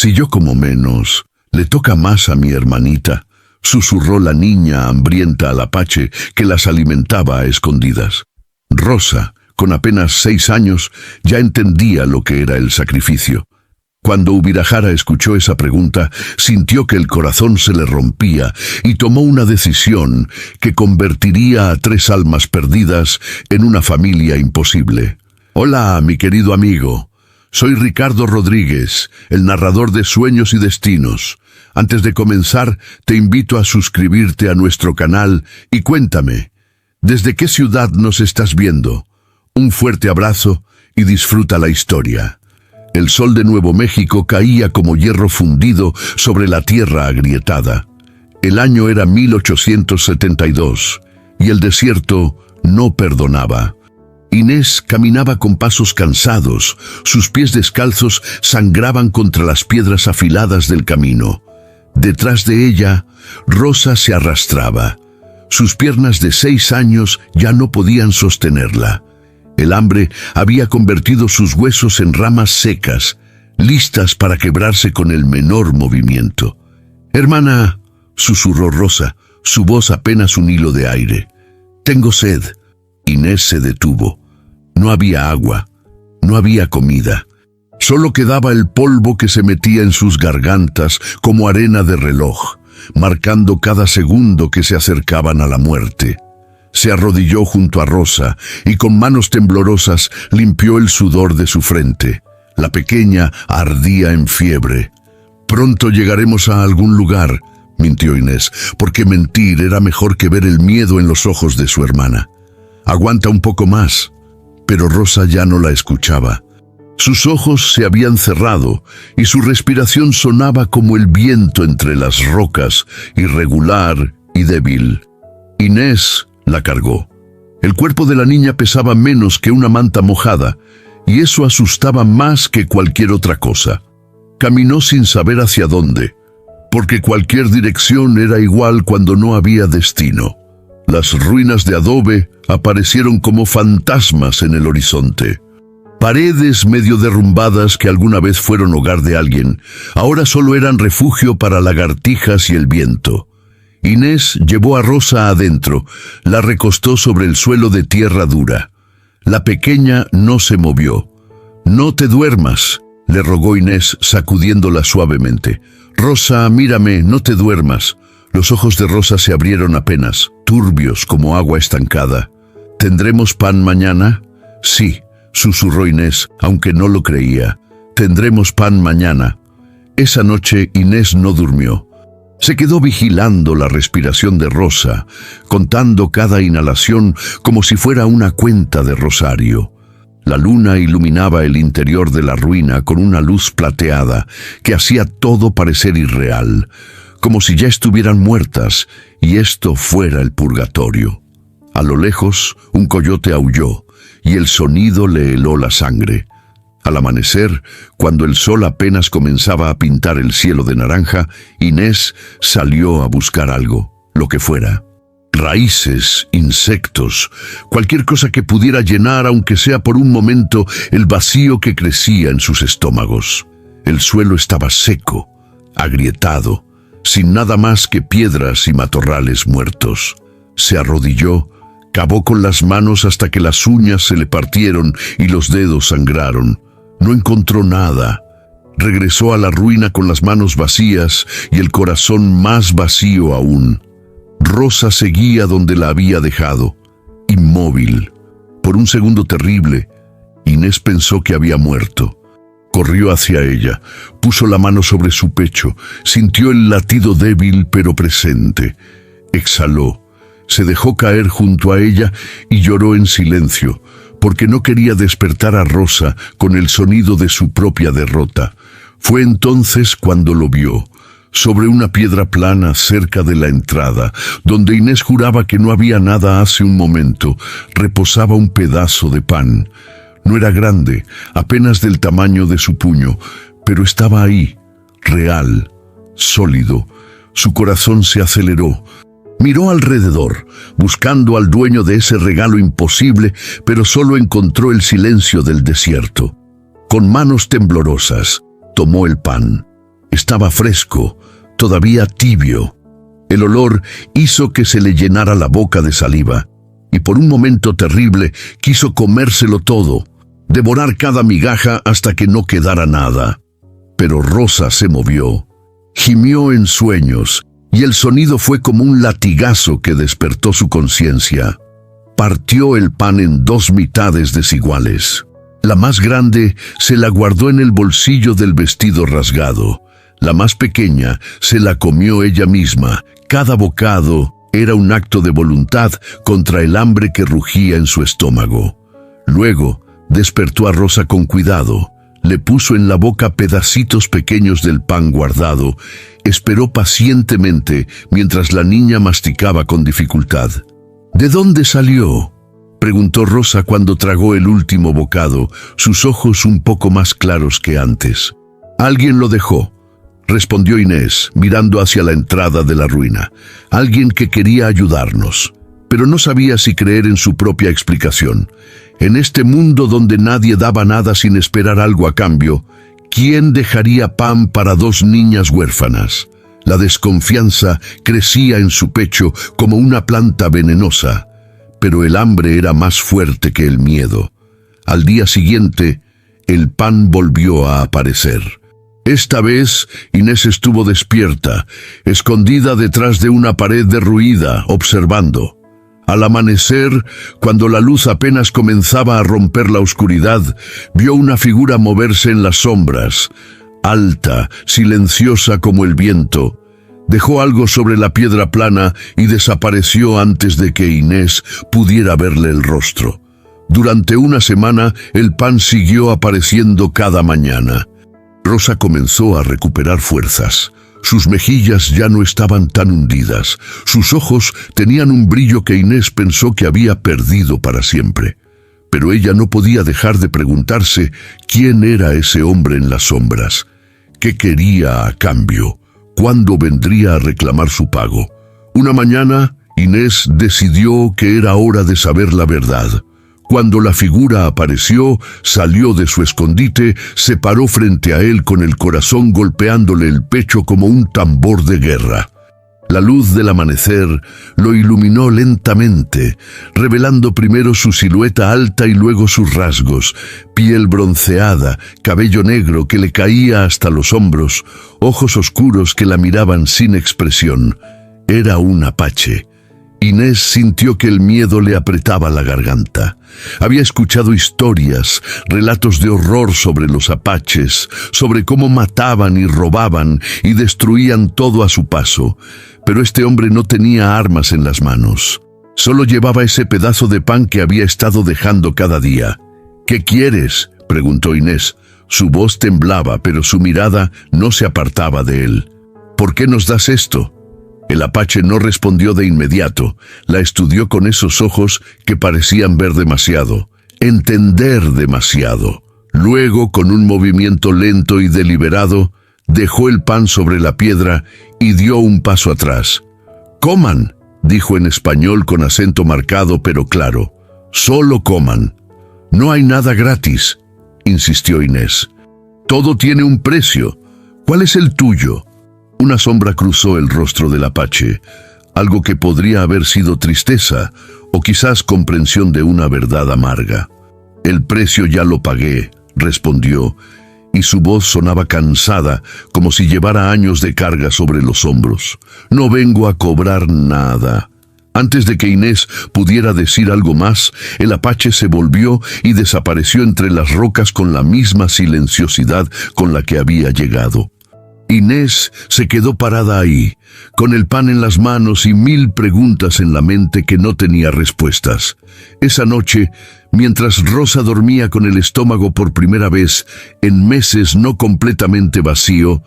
Si yo como menos, le toca más a mi hermanita, susurró la niña hambrienta al apache que las alimentaba a escondidas. Rosa, con apenas 6 años, ya entendía lo que era el sacrificio. Cuando Ubirajara escuchó esa pregunta, sintió que el corazón se le rompía y tomó una decisión que convertiría a 3 almas perdidas en una familia imposible. Hola, mi querido amigo. Soy Ricardo Rodríguez, el narrador de Sueños y Destinos. Antes de comenzar, te invito a suscribirte a nuestro canal y cuéntame, ¿desde qué ciudad nos estás viendo? Un fuerte abrazo y disfruta la historia. El sol de Nuevo México caía como hierro fundido sobre la tierra agrietada. El año era 1872 y el desierto no perdonaba. Inés caminaba con pasos cansados, sus pies descalzos sangraban contra las piedras afiladas del camino. Detrás de ella, Rosa se arrastraba. Sus piernas de 6 años ya no podían sostenerla. El hambre había convertido sus huesos en ramas secas, listas para quebrarse con el menor movimiento. «Hermana», susurró Rosa, su voz apenas un hilo de aire. «Tengo sed». Inés se detuvo. No había agua, no había comida. Solo quedaba el polvo que se metía en sus gargantas como arena de reloj, marcando cada segundo que se acercaban a la muerte. Se arrodilló junto a Rosa y con manos temblorosas limpió el sudor de su frente. La pequeña ardía en fiebre. «Pronto llegaremos a algún lugar», mintió Inés, porque mentir era mejor que ver el miedo en los ojos de su hermana. «Aguanta un poco más». Pero Rosa ya no la escuchaba. Sus ojos se habían cerrado y su respiración sonaba como el viento entre las rocas, irregular y débil. Inés la cargó. El cuerpo de la niña pesaba menos que una manta mojada, y eso asustaba más que cualquier otra cosa. Caminó sin saber hacia dónde, porque cualquier dirección era igual cuando no había destino. Las ruinas de adobe aparecieron como fantasmas en el horizonte. Paredes medio derrumbadas que alguna vez fueron hogar de alguien, ahora solo eran refugio para lagartijas y el viento. Inés llevó a Rosa adentro, la recostó sobre el suelo de tierra dura. La pequeña no se movió. «No te duermas», le rogó Inés, sacudiéndola suavemente. «Rosa, mírame, no te duermas». Los ojos de Rosa se abrieron apenas, turbios como agua estancada. «¿Tendremos pan mañana?» «Sí», susurró Inés, aunque no lo creía. «Tendremos pan mañana». Esa noche Inés no durmió. Se quedó vigilando la respiración de Rosa, contando cada inhalación como si fuera una cuenta de rosario. La luna iluminaba el interior de la ruina con una luz plateada que hacía todo parecer irreal, como si ya estuvieran muertas y esto fuera el purgatorio. A lo lejos, un coyote aulló y el sonido le heló la sangre. Al amanecer, cuando el sol apenas comenzaba a pintar el cielo de naranja, Inés salió a buscar algo, lo que fuera. Raíces, insectos, cualquier cosa que pudiera llenar, aunque sea por un momento, el vacío que crecía en sus estómagos. El suelo estaba seco, agrietado, sin nada más que piedras y matorrales muertos. Se arrodilló, cavó con las manos hasta que las uñas se le partieron y los dedos sangraron. No encontró nada. Regresó a la ruina con las manos vacías y el corazón más vacío aún. Rosa seguía donde la había dejado, inmóvil. Por un segundo terrible, Inés pensó que había muerto. Corrió hacia ella, puso la mano sobre su pecho, sintió el latido débil pero presente. Exhaló, se dejó caer junto a ella y lloró en silencio, porque no quería despertar a Rosa con el sonido de su propia derrota. Fue entonces cuando lo vio, sobre una piedra plana cerca de la entrada, donde Inés juraba que no había nada hace un momento, reposaba un pedazo de pan. No era grande, apenas del tamaño de su puño, pero estaba ahí, real, sólido. Su corazón se aceleró. Miró alrededor, buscando al dueño de ese regalo imposible, pero solo encontró el silencio del desierto. Con manos temblorosas, tomó el pan. Estaba fresco, todavía tibio. El olor hizo que se le llenara la boca de saliva, y por un momento terrible quiso comérselo todo, devorar cada migaja hasta que no quedara nada. Pero Rosa se movió, gimió en sueños, y el sonido fue como un latigazo que despertó su conciencia. Partió el pan en 2 mitades desiguales. La más grande se la guardó en el bolsillo del vestido rasgado. La más pequeña se la comió ella misma. Cada bocado era un acto de voluntad contra el hambre que rugía en su estómago. Luego despertó a Rosa con cuidado. Le puso en la boca pedacitos pequeños del pan guardado. Esperó pacientemente mientras la niña masticaba con dificultad. ¿De dónde salió?, preguntó Rosa cuando tragó el último bocado, sus ojos un poco más claros que antes. «Alguien lo dejó», respondió Inés, mirando hacia la entrada de la ruina. «Alguien que quería ayudarnos». Pero no sabía si creer en su propia explicación. En este mundo donde nadie daba nada sin esperar algo a cambio, ¿quién dejaría pan para 2 niñas huérfanas? La desconfianza crecía en su pecho como una planta venenosa, pero el hambre era más fuerte que el miedo. Al día siguiente, el pan volvió a aparecer. Esta vez, Inés estuvo despierta, escondida detrás de una pared derruida, observando. Al amanecer, cuando la luz apenas comenzaba a romper la oscuridad, vio una figura moverse en las sombras, alta, silenciosa como el viento. Dejó algo sobre la piedra plana y desapareció antes de que Inés pudiera verle el rostro. Durante una semana, el pan siguió apareciendo cada mañana. Rosa comenzó a recuperar fuerzas. Sus mejillas ya no estaban tan hundidas. Sus ojos tenían un brillo que Inés pensó que había perdido para siempre. Pero ella no podía dejar de preguntarse quién era ese hombre en las sombras. ¿Qué quería a cambio? ¿Cuándo vendría a reclamar su pago? Una mañana, Inés decidió que era hora de saber la verdad. Cuando la figura apareció, salió de su escondite, se paró frente a él con el corazón golpeándole el pecho como un tambor de guerra. La luz del amanecer lo iluminó lentamente, revelando primero su silueta alta y luego sus rasgos: piel bronceada, cabello negro que le caía hasta los hombros, ojos oscuros que la miraban sin expresión. Era un apache. Inés sintió que el miedo le apretaba la garganta. Había escuchado historias, relatos de horror sobre los apaches, sobre cómo mataban y robaban y destruían todo a su paso. Pero este hombre no tenía armas en las manos. Solo llevaba ese pedazo de pan que había estado dejando cada día. «¿Qué quieres?», preguntó Inés. Su voz temblaba, pero su mirada no se apartaba de él. «¿Por qué nos das esto?». El apache no respondió de inmediato. La estudió con esos ojos que parecían ver demasiado, entender demasiado. Luego, con un movimiento lento y deliberado, dejó el pan sobre la piedra y dio un paso atrás. «Coman», dijo en español con acento marcado pero claro. «Solo coman». «No hay nada gratis», insistió Inés. «Todo tiene un precio. ¿Cuál es el tuyo?». Una sombra cruzó el rostro del apache, algo que podría haber sido tristeza o quizás comprensión de una verdad amarga. «El precio ya lo pagué», respondió, y su voz sonaba cansada, como si llevara años de carga sobre los hombros. «No vengo a cobrar nada». Antes de que Inés pudiera decir algo más, el apache se volvió y desapareció entre las rocas con la misma silenciosidad con la que había llegado. Inés se quedó parada ahí, con el pan en las manos y 1000 preguntas en la mente que no tenía respuestas. Esa noche, mientras Rosa dormía con el estómago por primera vez en meses no completamente vacío,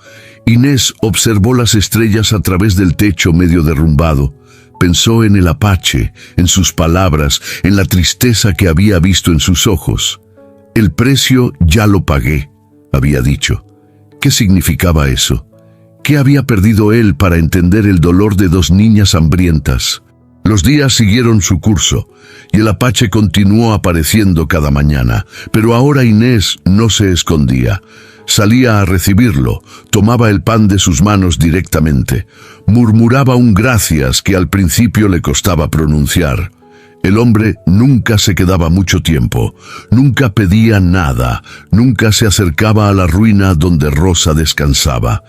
Inés observó las estrellas a través del techo medio derrumbado. Pensó en el apache, en sus palabras, en la tristeza que había visto en sus ojos. «El precio ya lo pagué», había dicho. ¿Qué significaba eso? ¿Qué había perdido él para entender el dolor de 2 niñas hambrientas? Los días siguieron su curso, y el apache continuó apareciendo cada mañana, pero ahora Inés no se escondía. Salía a recibirlo, tomaba el pan de sus manos directamente, murmuraba un gracias que al principio le costaba pronunciar. El hombre nunca se quedaba mucho tiempo, nunca pedía nada, nunca se acercaba a la ruina donde Rosa descansaba.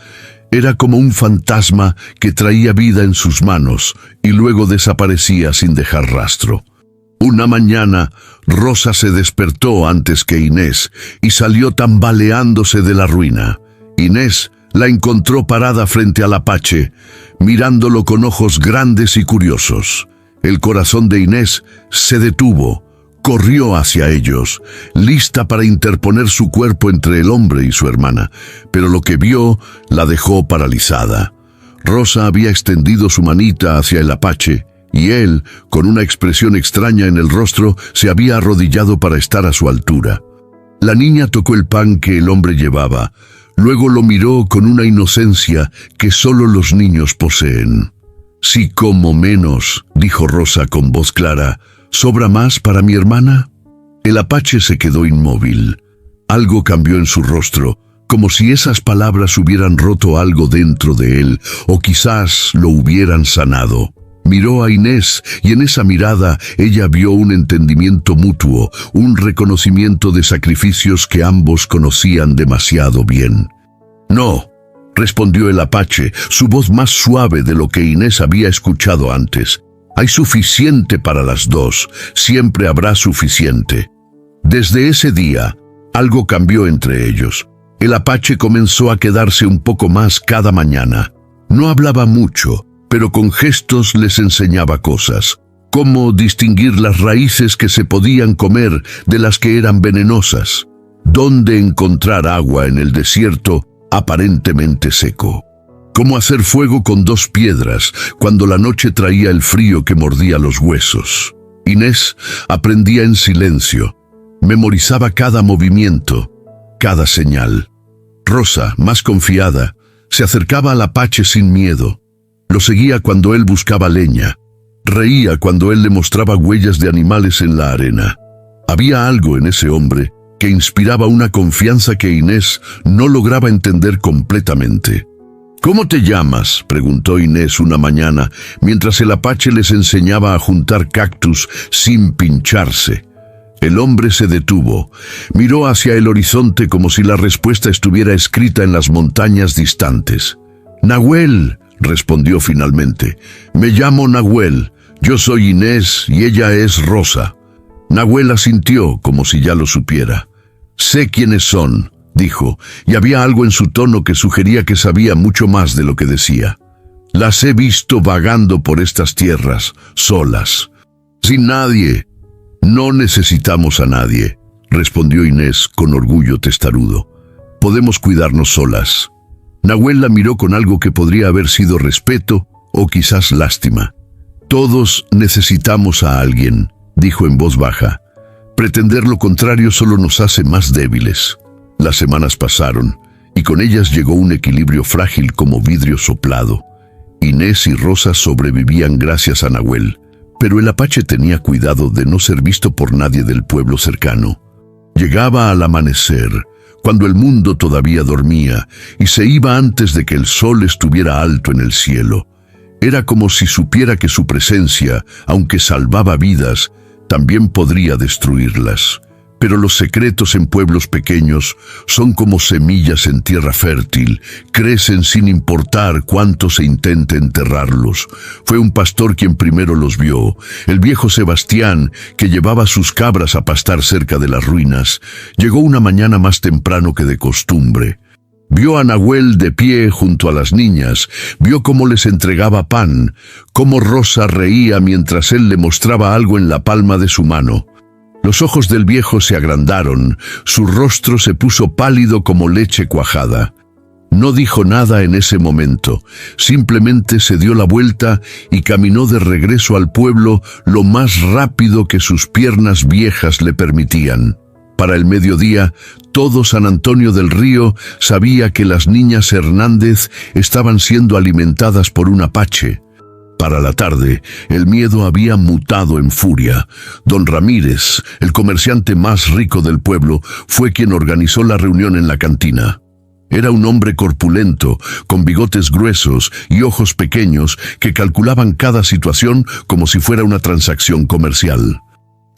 Era como un fantasma que traía vida en sus manos y luego desaparecía sin dejar rastro. Una mañana, Rosa se despertó antes que Inés y salió tambaleándose de la ruina. Inés la encontró parada frente al apache, mirándolo con ojos grandes y curiosos. El corazón de Inés se detuvo, corrió hacia ellos, lista para interponer su cuerpo entre el hombre y su hermana, pero lo que vio la dejó paralizada. Rosa había extendido su manita hacia el apache, y él, con una expresión extraña en el rostro, se había arrodillado para estar a su altura. La niña tocó el pan que el hombre llevaba, luego lo miró con una inocencia que solo los niños poseen. «Si como menos», dijo Rosa con voz clara, «¿sobra más para mi hermana?» El apache se quedó inmóvil. Algo cambió en su rostro, como si esas palabras hubieran roto algo dentro de él, o quizás lo hubieran sanado. Miró a Inés y en esa mirada ella vio un entendimiento mutuo, un reconocimiento de sacrificios que ambos conocían demasiado bien. «No», respondió el apache, su voz más suave de lo que Inés había escuchado antes. «Hay suficiente para las dos, siempre habrá suficiente». Desde ese día, algo cambió entre ellos. El apache comenzó a quedarse un poco más cada mañana. No hablaba mucho, pero con gestos les enseñaba cosas. Cómo distinguir las raíces que se podían comer de las que eran venenosas. Dónde encontrar agua en el desierto aparentemente seco. Cómo hacer fuego con 2 piedras cuando la noche traía el frío que mordía los huesos. Inés aprendía en silencio. Memorizaba cada movimiento, cada señal. Rosa, más confiada, se acercaba al apache sin miedo. Lo seguía cuando él buscaba leña. Reía cuando él le mostraba huellas de animales en la arena. Había algo en ese hombre que inspiraba una confianza que Inés no lograba entender completamente. «¿Cómo te llamas?», preguntó Inés una mañana, mientras el apache les enseñaba a juntar cactus sin pincharse. El hombre se detuvo, miró hacia el horizonte como si la respuesta estuviera escrita en las montañas distantes. «Nahuel», respondió finalmente. «Me llamo Nahuel, yo soy Inés y ella es Rosa». Nahuel asintió como si ya lo supiera. «Sé quiénes son», dijo, y había algo en su tono que sugería que sabía mucho más de lo que decía. «Las he visto vagando por estas tierras, solas, sin nadie». «No necesitamos a nadie», respondió Inés con orgullo testarudo. «Podemos cuidarnos solas». Nahuel la miró con algo que podría haber sido respeto o quizás lástima. «Todos necesitamos a alguien», dijo en voz baja. «Pretender lo contrario solo nos hace más débiles». Las semanas pasaron, y con ellas llegó un equilibrio frágil como vidrio soplado. Inés y Rosa sobrevivían gracias a Nahuel, pero el apache tenía cuidado de no ser visto por nadie del pueblo cercano. Llegaba al amanecer, cuando el mundo todavía dormía, y se iba antes de que el sol estuviera alto en el cielo. Era como si supiera que su presencia, aunque salvaba vidas, también podría destruirlas. Pero los secretos en pueblos pequeños son como semillas en tierra fértil, crecen sin importar cuánto se intente enterrarlos. Fue un pastor quien primero los vio, el viejo Sebastián, que llevaba sus cabras a pastar cerca de las ruinas. Llegó una mañana más temprano que de costumbre. Vio a Nahuel de pie junto a las niñas, vio cómo les entregaba pan, cómo Rosa reía mientras él le mostraba algo en la palma de su mano. Los ojos del viejo se agrandaron, su rostro se puso pálido como leche cuajada. No dijo nada en ese momento, simplemente se dio la vuelta y caminó de regreso al pueblo lo más rápido que sus piernas viejas le permitían. Para el mediodía, todo San Antonio del Río sabía que las niñas Hernández estaban siendo alimentadas por un apache. Para la tarde, el miedo había mutado en furia. Don Ramírez, el comerciante más rico del pueblo, fue quien organizó la reunión en la cantina. Era un hombre corpulento, con bigotes gruesos y ojos pequeños que calculaban cada situación como si fuera una transacción comercial.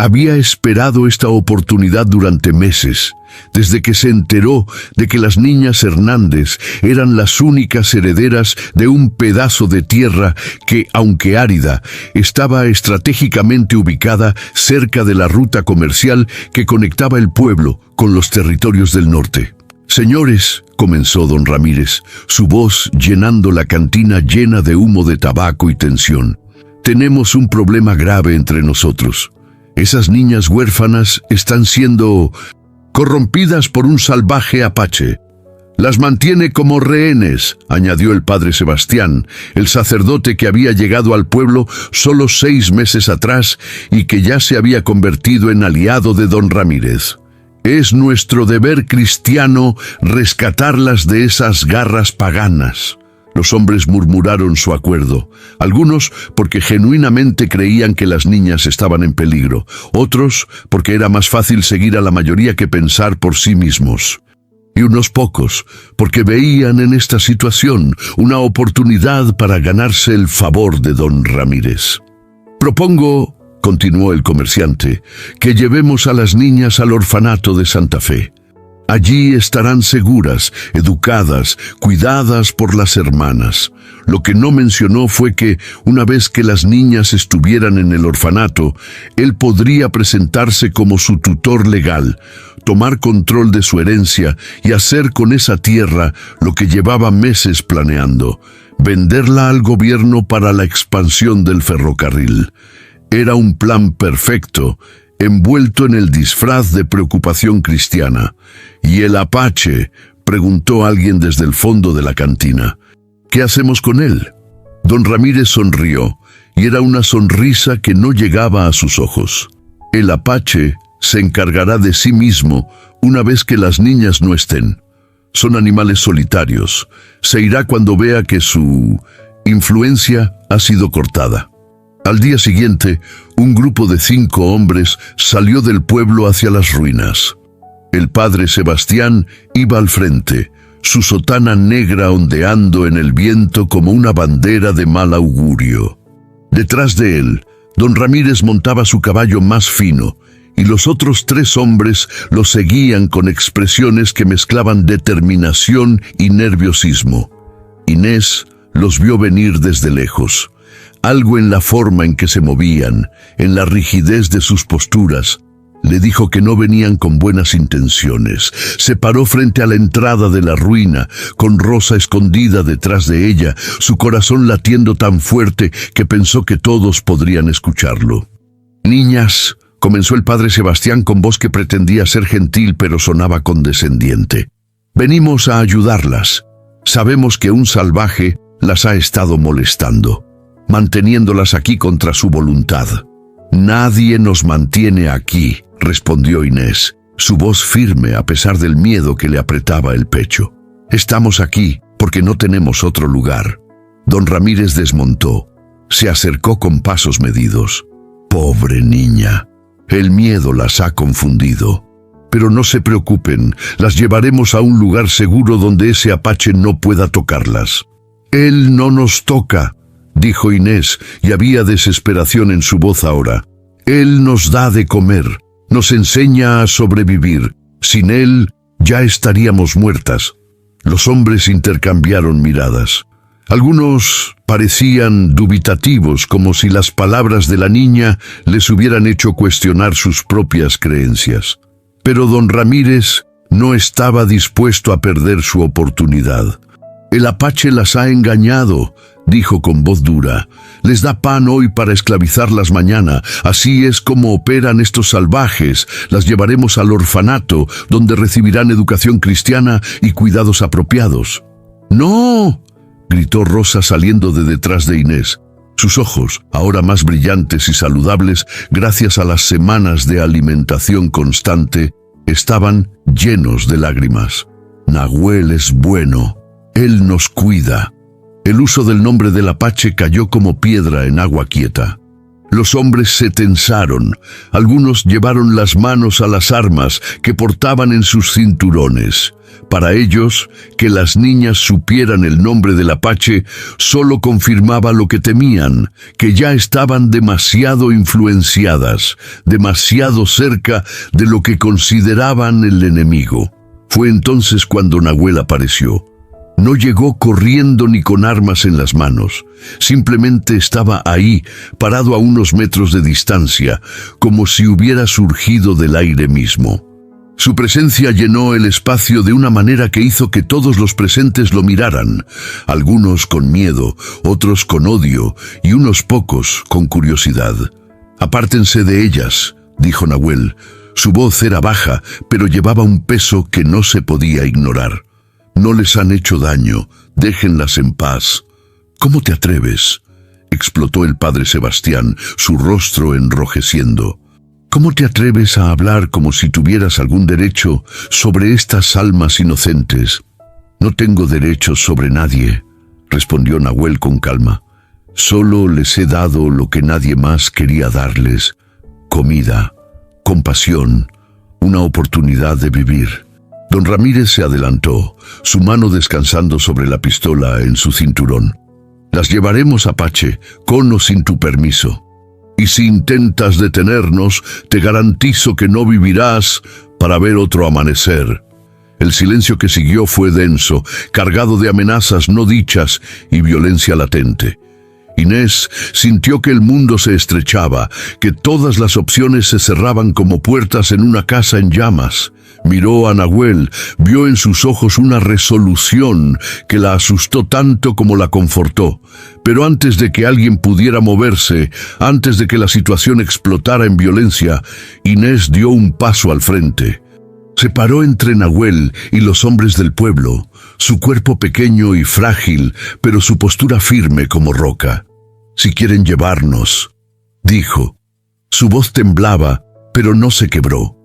Había esperado esta oportunidad durante meses, desde que se enteró de que las niñas Hernández eran las únicas herederas de un pedazo de tierra que, aunque árida, estaba estratégicamente ubicada cerca de la ruta comercial que conectaba el pueblo con los territorios del norte. «Señores», comenzó don Ramírez, su voz llenando la cantina llena de humo de tabaco y tensión, «tenemos un problema grave entre nosotros. Esas niñas huérfanas están siendo corrompidas por un salvaje apache. Las mantiene como rehenes», añadió el padre Sebastián, el sacerdote que había llegado al pueblo solo 6 meses atrás y que ya se había convertido en aliado de don Ramírez. «Es nuestro deber cristiano rescatarlas de esas garras paganas». Los hombres murmuraron su acuerdo, algunos porque genuinamente creían que las niñas estaban en peligro, otros porque era más fácil seguir a la mayoría que pensar por sí mismos. Y unos pocos porque veían en esta situación una oportunidad para ganarse el favor de don Ramírez. «Propongo», continuó el comerciante, «que llevemos a las niñas al orfanato de Santa Fe. Allí estarán seguras, educadas, cuidadas por las hermanas». Lo que no mencionó fue que, una vez que las niñas estuvieran en el orfanato, él podría presentarse como su tutor legal, tomar control de su herencia y hacer con esa tierra lo que llevaba meses planeando: venderla al gobierno para la expansión del ferrocarril. Era un plan perfecto, envuelto en el disfraz de preocupación cristiana. «¿Y el apache?», preguntó alguien desde el fondo de la cantina. «¿Qué hacemos con él?». Don Ramírez sonrió, y era una sonrisa que no llegaba a sus ojos. «El apache se encargará de sí mismo una vez que las niñas no estén. Son animales solitarios. Se irá cuando vea que su influencia ha sido cortada». Al día siguiente, un grupo de 5 hombres salió del pueblo hacia las ruinas. El padre Sebastián iba al frente, su sotana negra ondeando en el viento como una bandera de mal augurio. Detrás de él, don Ramírez montaba su caballo más fino, y los otros 3 hombres lo seguían con expresiones que mezclaban determinación y nerviosismo. Inés los vio venir desde lejos. Algo en la forma en que se movían, en la rigidez de sus posturas, le dijo que no venían con buenas intenciones. Se paró frente a la entrada de la ruina, con Rosa escondida detrás de ella, su corazón latiendo tan fuerte que pensó que todos podrían escucharlo. «Niñas», comenzó el padre Sebastián con voz que pretendía ser gentil pero sonaba condescendiente, «venimos a ayudarlas. Sabemos que un salvaje las ha estado molestando, manteniéndolas aquí contra su voluntad». «Nadie nos mantiene aquí», respondió Inés, su voz firme a pesar del miedo que le apretaba el pecho. «Estamos aquí porque no tenemos otro lugar». Don Ramírez desmontó. Se acercó con pasos medidos. «Pobre niña, el miedo las ha confundido. Pero no se preocupen, las llevaremos a un lugar seguro donde ese apache no pueda tocarlas». «Él no nos toca», dijo Inés, y había desesperación en su voz ahora. «Él nos da de comer, nos enseña a sobrevivir. Sin él ya estaríamos muertas». Los hombres intercambiaron miradas. Algunos parecían dubitativos, como si las palabras de la niña les hubieran hecho cuestionar sus propias creencias. Pero don Ramírez no estaba dispuesto a perder su oportunidad. «El apache las ha engañado», dijo con voz dura. «Les da pan hoy para esclavizarlas mañana. Así es como operan estos salvajes. Las llevaremos al orfanato, donde recibirán educación cristiana y cuidados apropiados». «¡No!», gritó Rosa saliendo de detrás de Inés. Sus ojos, ahora más brillantes y saludables gracias a las semanas de alimentación constante, estaban llenos de lágrimas. «Nahuel es bueno. Él nos cuida». El uso del nombre del apache cayó como piedra en agua quieta. Los hombres se tensaron. Algunos llevaron las manos a las armas que portaban en sus cinturones. Para ellos, que las niñas supieran el nombre del Apache solo confirmaba lo que temían, que ya estaban demasiado influenciadas, demasiado cerca de lo que consideraban el enemigo. Fue entonces cuando Nahuel apareció. No llegó corriendo ni con armas en las manos. Simplemente estaba ahí, parado a unos metros de distancia, como si hubiera surgido del aire mismo. Su presencia llenó el espacio de una manera que hizo que todos los presentes lo miraran, algunos con miedo, otros con odio y unos pocos con curiosidad. «Apártense de ellas», dijo Nahuel. Su voz era baja, pero llevaba un peso que no se podía ignorar. «No les han hecho daño, déjenlas en paz». «¿Cómo te atreves?», explotó el padre Sebastián, su rostro enrojeciendo. «¿Cómo te atreves a hablar como si tuvieras algún derecho sobre estas almas inocentes?» «No tengo derechos sobre nadie», respondió Nahuel con calma. «Solo les he dado lo que nadie más quería darles: comida, compasión, una oportunidad de vivir». Don Ramírez se adelantó, su mano descansando sobre la pistola en su cinturón. «Las llevaremos, Apache, con o sin tu permiso. Y si intentas detenernos, te garantizo que no vivirás para ver otro amanecer». El silencio que siguió fue denso, cargado de amenazas no dichas y violencia latente. Inés sintió que el mundo se estrechaba, que todas las opciones se cerraban como puertas en una casa en llamas. Miró a Nahuel, vio en sus ojos una resolución que la asustó tanto como la confortó. Pero antes de que alguien pudiera moverse, antes de que la situación explotara en violencia, Inés dio un paso al frente. Se paró entre Nahuel y los hombres del pueblo, su cuerpo pequeño y frágil, pero su postura firme como roca. «Si quieren llevarnos», dijo. Su voz temblaba, pero no se quebró.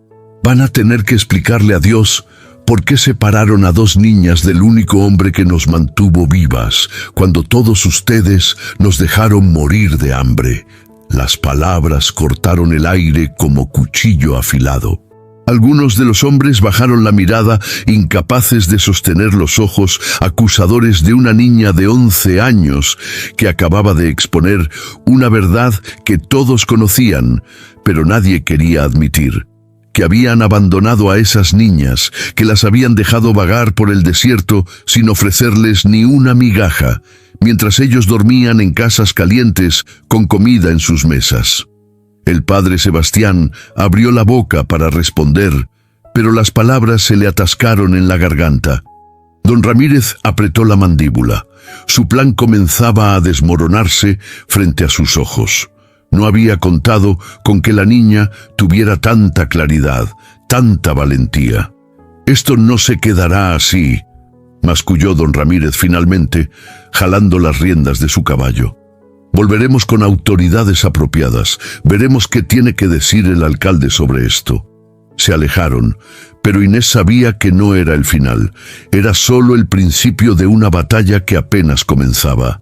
«Van a tener que explicarle a Dios por qué separaron a 2 niñas del único hombre que nos mantuvo vivas, cuando todos ustedes nos dejaron morir de hambre». Las palabras cortaron el aire como cuchillo afilado. Algunos de los hombres bajaron la mirada, incapaces de sostener los ojos, acusadores de una niña de 11 años que acababa de exponer una verdad que todos conocían, pero nadie quería admitir. Que habían abandonado a esas niñas, que las habían dejado vagar por el desierto sin ofrecerles ni una migaja, mientras ellos dormían en casas calientes con comida en sus mesas. El padre Sebastián abrió la boca para responder, pero las palabras se le atascaron en la garganta. Don Ramírez apretó la mandíbula. Su plan comenzaba a desmoronarse frente a sus ojos. No había contado con que la niña tuviera tanta claridad, tanta valentía. «Esto no se quedará así», masculló don Ramírez finalmente, jalando las riendas de su caballo. «Volveremos con autoridades apropiadas. Veremos qué tiene que decir el alcalde sobre esto». Se alejaron, pero Inés sabía que no era el final. Era solo el principio de una batalla que apenas comenzaba.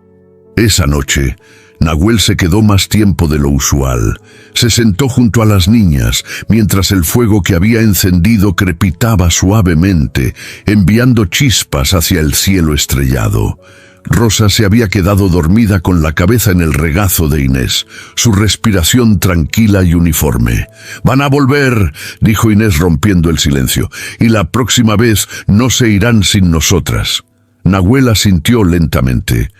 Esa noche, Nahuel se quedó más tiempo de lo usual. Se sentó junto a las niñas, mientras el fuego que había encendido crepitaba suavemente, enviando chispas hacia el cielo estrellado. Rosa se había quedado dormida con la cabeza en el regazo de Inés, su respiración tranquila y uniforme. «Van a volver», dijo Inés rompiendo el silencio, «y la próxima vez no se irán sin nosotras». Nahuel asintió lentamente.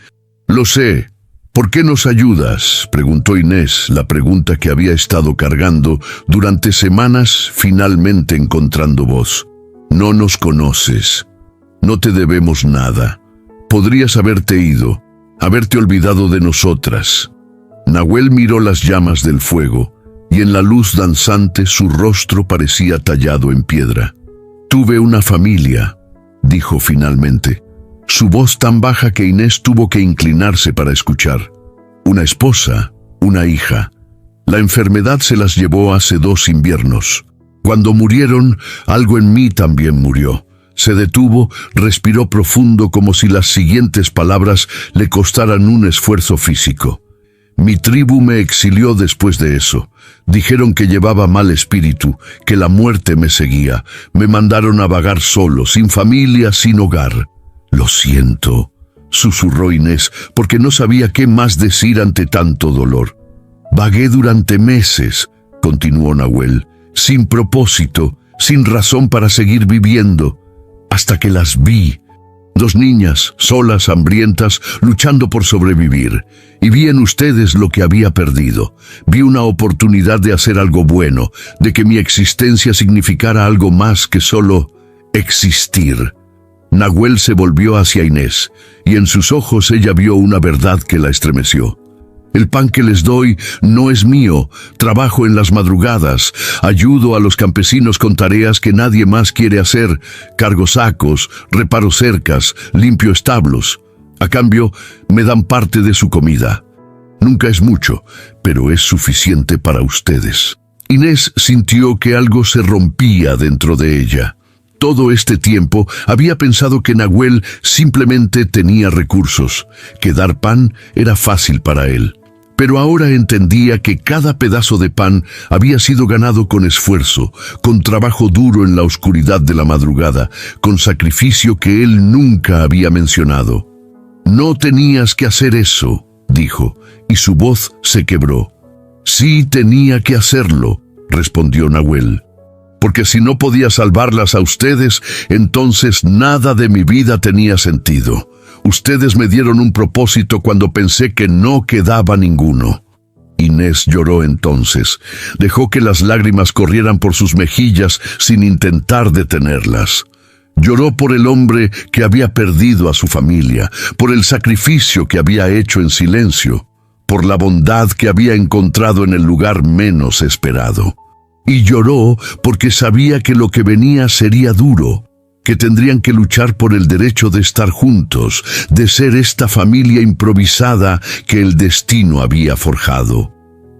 «Lo sé. ¿Por qué nos ayudas?», preguntó Inés, la pregunta que había estado cargando durante semanas, finalmente encontrando voz. «No nos conoces. No te debemos nada. Podrías haberte ido, haberte olvidado de nosotras». Nahuel miró las llamas del fuego, y en la luz danzante su rostro parecía tallado en piedra. «Tuve una familia», dijo finalmente, su voz tan baja que Inés tuvo que inclinarse para escuchar. «Una esposa, una hija. La enfermedad se las llevó hace 2 inviernos. Cuando murieron, algo en mí también murió». Se detuvo, respiró profundo como si las siguientes palabras le costaran un esfuerzo físico. Mi tribu me exilió después de eso. Dijeron que llevaba mal espíritu, que la muerte me seguía. Me mandaron a vagar solo, sin familia, sin hogar. Lo siento, susurró Inés, porque no sabía qué más decir ante tanto dolor. Vagué durante meses, continuó Nahuel, sin propósito, sin razón para seguir viviendo, hasta que las vi. 2 niñas, solas, hambrientas, luchando por sobrevivir. Y vi en ustedes lo que había perdido. Vi una oportunidad de hacer algo bueno, de que mi existencia significara algo más que solo existir. Nahuel se volvió hacia Inés, y en sus ojos ella vio una verdad que la estremeció. El pan que les doy no es mío, trabajo en las madrugadas, ayudo a los campesinos con tareas que nadie más quiere hacer, cargo sacos, reparo cercas, limpio establos. A cambio, me dan parte de su comida. Nunca es mucho, pero es suficiente para ustedes. Inés sintió que algo se rompía dentro de ella. Todo este tiempo había pensado que Nahuel simplemente tenía recursos, que dar pan era fácil para él. Pero ahora entendía que cada pedazo de pan había sido ganado con esfuerzo, con trabajo duro en la oscuridad de la madrugada, con sacrificio que él nunca había mencionado. «No tenías que hacer eso», dijo, y su voz se quebró. «Sí tenía que hacerlo», respondió Nahuel. «Porque si no podía salvarlas a ustedes, entonces nada de mi vida tenía sentido. Ustedes me dieron un propósito cuando pensé que no quedaba ninguno». Inés lloró entonces. Dejó que las lágrimas corrieran por sus mejillas sin intentar detenerlas. Lloró por el hombre que había perdido a su familia, por el sacrificio que había hecho en silencio, por la bondad que había encontrado en el lugar menos esperado. Y lloró porque sabía que lo que venía sería duro, que tendrían que luchar por el derecho de estar juntos, de ser esta familia improvisada que el destino había forjado.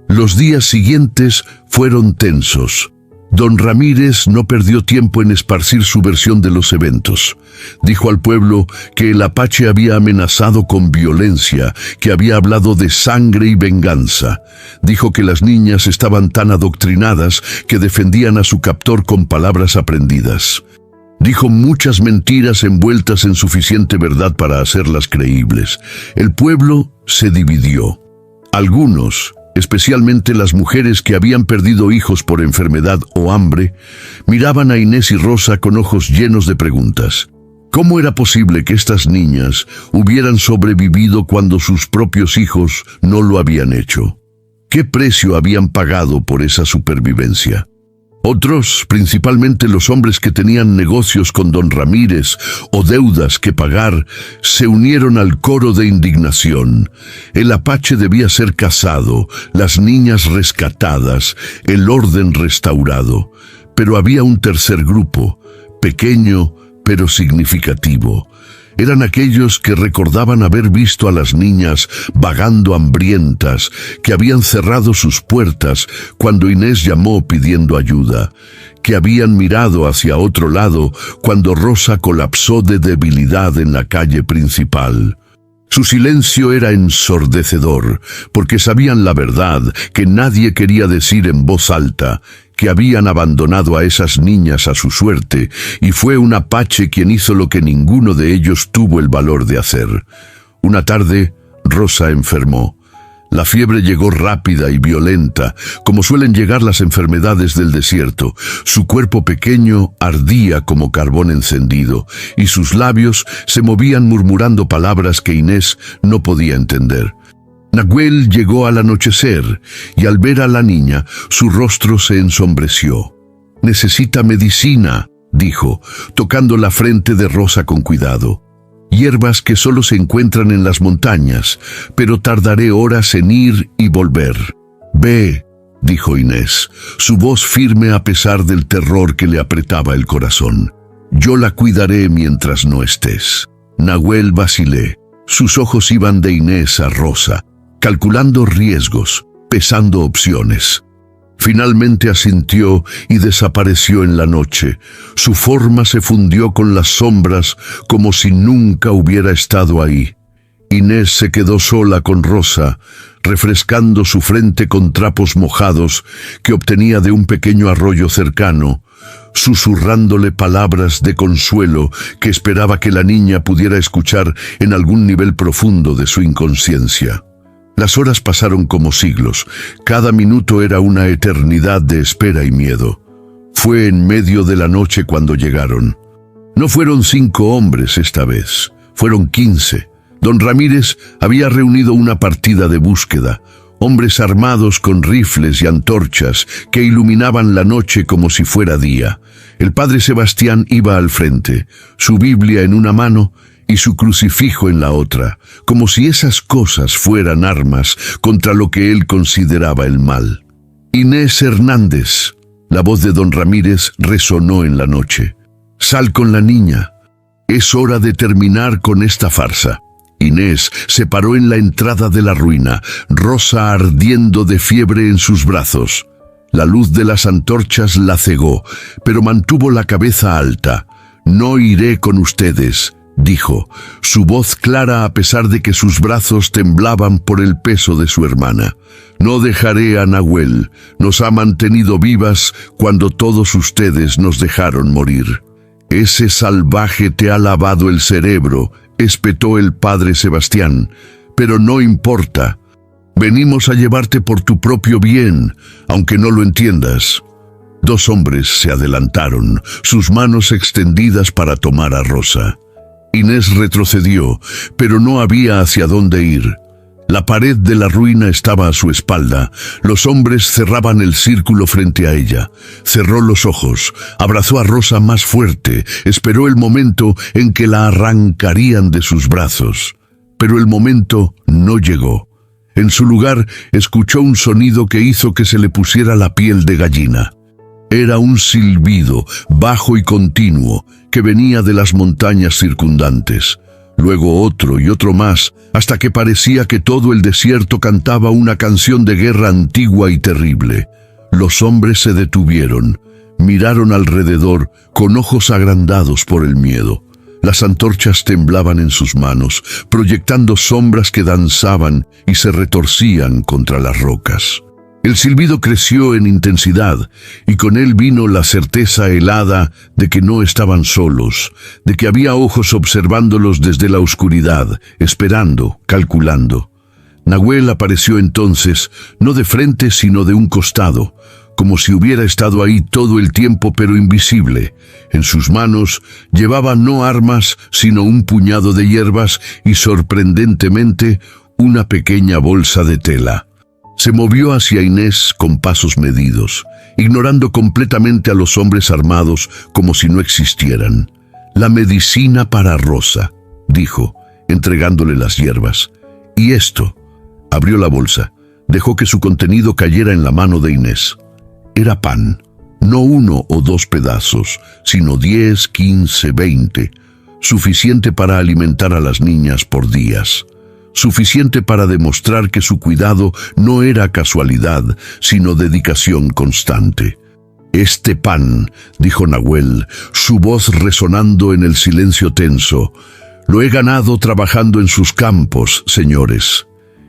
Los días siguientes fueron tensos. Don Ramírez no perdió tiempo en esparcir su versión de los eventos. Dijo al pueblo que el apache había amenazado con violencia, que había hablado de sangre y venganza. Dijo que las niñas estaban tan adoctrinadas que defendían a su captor con palabras aprendidas. Dijo muchas mentiras envueltas en suficiente verdad para hacerlas creíbles. El pueblo se dividió. Algunos, especialmente las mujeres que habían perdido hijos por enfermedad o hambre, miraban a Inés y Rosa con ojos llenos de preguntas. ¿Cómo era posible que estas niñas hubieran sobrevivido cuando sus propios hijos no lo habían hecho? ¿Qué precio habían pagado por esa supervivencia? Otros, principalmente los hombres que tenían negocios con don Ramírez o deudas que pagar, se unieron al coro de indignación. El apache debía ser casado, las niñas rescatadas, el orden restaurado. Pero había un tercer grupo, pequeño pero significativo. Eran aquellos que recordaban haber visto a las niñas vagando hambrientas, que habían cerrado sus puertas cuando Inés llamó pidiendo ayuda, que habían mirado hacia otro lado cuando Rosa colapsó de debilidad en la calle principal. Su silencio era ensordecedor, porque sabían la verdad que nadie quería decir en voz alta, que habían abandonado a esas niñas a su suerte, y fue un apache quien hizo lo que ninguno de ellos tuvo el valor de hacer. Una tarde, Rosa enfermó. La fiebre llegó rápida y violenta, como suelen llegar las enfermedades del desierto. Su cuerpo pequeño ardía como carbón encendido, y sus labios se movían murmurando palabras que Inés no podía entender. Nahuel llegó al anochecer, y al ver a la niña, su rostro se ensombreció. «Necesita medicina», dijo, tocando la frente de Rosa con cuidado. «Hierbas que solo se encuentran en las montañas, pero tardaré horas en ir y volver». «Ve», dijo Inés, su voz firme a pesar del terror que le apretaba el corazón. «Yo la cuidaré mientras no estés». Nahuel vacilé. Sus ojos iban de Inés a Rosa, calculando riesgos, pesando opciones. Finalmente asintió y desapareció en la noche. Su forma se fundió con las sombras como si nunca hubiera estado ahí. Inés se quedó sola con Rosa. refrescando su frente con trapos mojados que obtenía de un pequeño arroyo cercano, susurrándole palabras de consuelo que esperaba que la niña pudiera escuchar en algún nivel profundo de su inconsciencia. Las horas pasaron como siglos. Cada minuto era una eternidad de espera y miedo. Fue en medio de la noche cuando llegaron. No fueron 5 hombres esta vez, fueron 15. Don Ramírez había reunido una partida de búsqueda, hombres armados con rifles y antorchas que iluminaban la noche como si fuera día. El padre Sebastián iba al frente, su Biblia en una mano y su crucifijo en la otra, como si esas cosas fueran armas contra lo que él consideraba el mal. Inés Hernández, la voz de don Ramírez resonó en la noche. Sal con la niña. Es hora de terminar con esta farsa. Inés se paró en la entrada de la ruina, Rosa ardiendo de fiebre en sus brazos. La luz de las antorchas la cegó, pero mantuvo la cabeza alta. No iré con ustedes, dijo, su voz clara a pesar de que sus brazos temblaban por el peso de su hermana. No dejaré a Nahuel, nos ha mantenido vivas cuando todos ustedes nos dejaron morir. Ese salvaje te ha lavado el cerebro, espetó el padre Sebastián, pero no importa. Venimos a llevarte por tu propio bien, aunque no lo entiendas. 2 hombres se adelantaron, sus manos extendidas para tomar a Rosa. Inés retrocedió, pero no había hacia dónde ir. La pared de la ruina estaba a su espalda. Los hombres cerraban el círculo frente a ella. Cerró los ojos, abrazó a Rosa más fuerte, esperó el momento en que la arrancarían de sus brazos. Pero el momento no llegó. En su lugar, escuchó un sonido que hizo que se le pusiera la piel de gallina. Era un silbido, bajo y continuo, que venía de las montañas circundantes. Luego otro y otro más, hasta que parecía que todo el desierto cantaba una canción de guerra antigua y terrible. Los hombres se detuvieron, miraron alrededor con ojos agrandados por el miedo. Las antorchas temblaban en sus manos, proyectando sombras que danzaban y se retorcían contra las rocas. El silbido creció en intensidad, y con él vino la certeza helada de que no estaban solos, de que había ojos observándolos desde la oscuridad, esperando, calculando. Nahuel apareció entonces, no de frente sino de un costado, como si hubiera estado ahí todo el tiempo pero invisible. En sus manos llevaba no armas, sino un puñado de hierbas y, sorprendentemente, una pequeña bolsa de tela. Se movió hacia Inés con pasos medidos, ignorando completamente a los hombres armados como si no existieran. «La medicina para Rosa», dijo, entregándole las hierbas. «Y esto». Abrió la bolsa, dejó que su contenido cayera en la mano de Inés. Era pan, no 1 o 2 pedazos, sino 10, 15, 20, suficiente para alimentar a las niñas por días. Suficiente para demostrar que su cuidado no era casualidad, sino dedicación constante. «Este pan», dijo Nahuel, su voz resonando en el silencio tenso, «lo he ganado trabajando en sus campos, señores.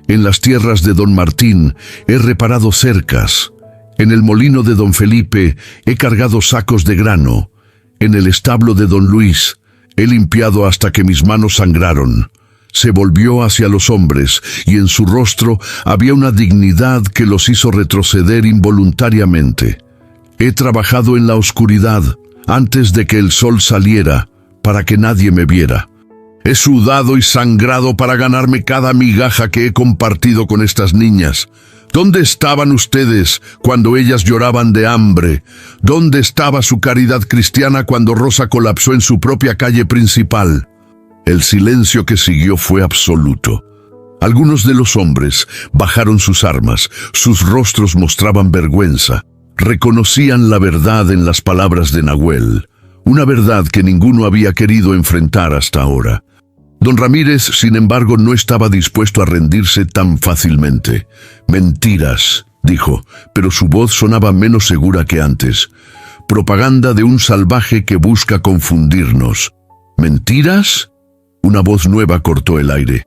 En las tierras de don Martín he reparado cercas. En el molino de don Felipe he cargado sacos de grano. En el establo de don Luis he limpiado hasta que mis manos sangraron». Se volvió hacia los hombres, y en su rostro había una dignidad que los hizo retroceder involuntariamente. «He trabajado en la oscuridad, antes de que el sol saliera, para que nadie me viera. He sudado y sangrado para ganarme cada migaja que he compartido con estas niñas. ¿Dónde estaban ustedes cuando ellas lloraban de hambre? ¿Dónde estaba su caridad cristiana cuando Rosa colapsó en su propia calle principal?» El silencio que siguió fue absoluto. Algunos de los hombres bajaron sus armas, sus rostros mostraban vergüenza. Reconocían la verdad en las palabras de Nahuel, una verdad que ninguno había querido enfrentar hasta ahora. Don Ramírez, sin embargo, no estaba dispuesto a rendirse tan fácilmente. «Mentiras», dijo, pero su voz sonaba menos segura que antes. «Propaganda de un salvaje que busca confundirnos». «¿Mentiras?». Una voz nueva cortó el aire.